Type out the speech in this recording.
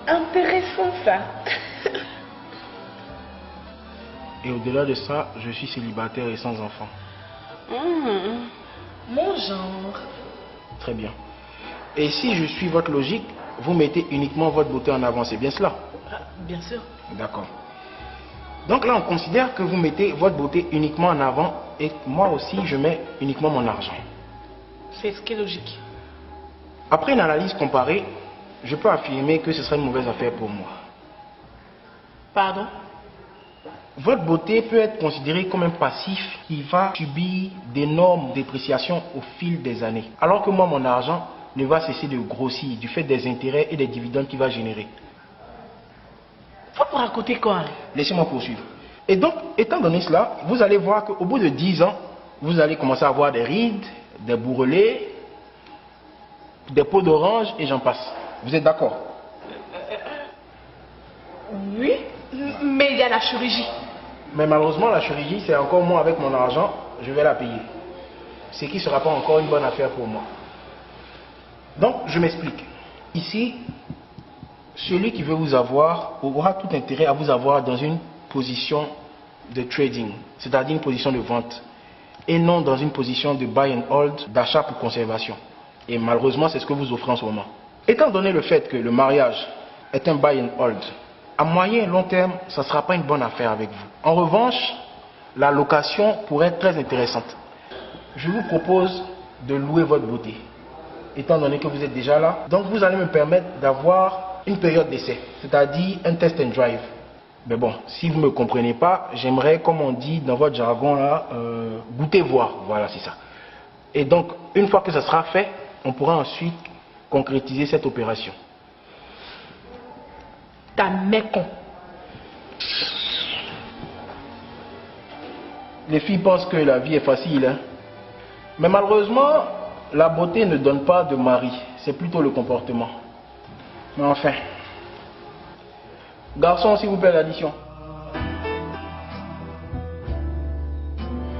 Intéressant ça. Et au-delà de ça, je suis célibataire et sans enfant. Mon genre. Très bien. Et si je suis votre logique, vous mettez uniquement votre beauté en avant, c'est bien cela? Bien sûr. D'accord. Donc là, on considère que vous mettez votre beauté uniquement en avant et moi aussi, je mets uniquement mon argent. C'est ce qui est logique. Après une analyse comparée, je peux affirmer que ce serait une mauvaise affaire pour moi. Pardon? Votre beauté peut être considérée comme un passif qui va subir d'énormes dépréciations au fil des années. Alors que moi, mon argent ne va cesser de grossir du fait des intérêts et des dividendes qu'il va générer. Faut pour raconter quoi? Laissez-moi poursuivre. Et donc, étant donné cela, vous allez voir qu'au bout de 10 ans, vous allez commencer à avoir des rides, des bourrelets, des peaux d'orange et j'en passe. Vous êtes d'accord? Oui, mais il y a la chirurgie. Mais malheureusement, la chirurgie, c'est encore moi avec mon argent, je vais la payer. Ce qui ne sera pas encore une bonne affaire pour moi. Donc, je m'explique. Ici, celui qui veut vous avoir aura tout intérêt à vous avoir dans une position de trading, c'est-à-dire une position de vente, et non dans une position de buy and hold, d'achat pour conservation. Et malheureusement, c'est ce que vous offrez en ce moment. Étant donné le fait que le mariage est un buy and hold, à moyen et long terme, ça ne sera pas une bonne affaire avec vous. En revanche, la location pourrait être très intéressante. Je vous propose de louer votre beauté, étant donné que vous êtes déjà là. Donc vous allez me permettre d'avoir une période d'essai, c'est-à-dire un test and drive. Mais bon, si vous ne me comprenez pas, j'aimerais, comme on dit dans votre jargon là, goûter voir. Voilà, c'est ça. Et donc, une fois que ça sera fait, on pourra ensuite concrétiser cette opération. Ta mère con. Les filles pensent que la vie est facile, hein? Mais malheureusement, la beauté ne donne pas de mari, c'est plutôt le comportement. Mais enfin, garçon, s'il vous plaît, l'addition.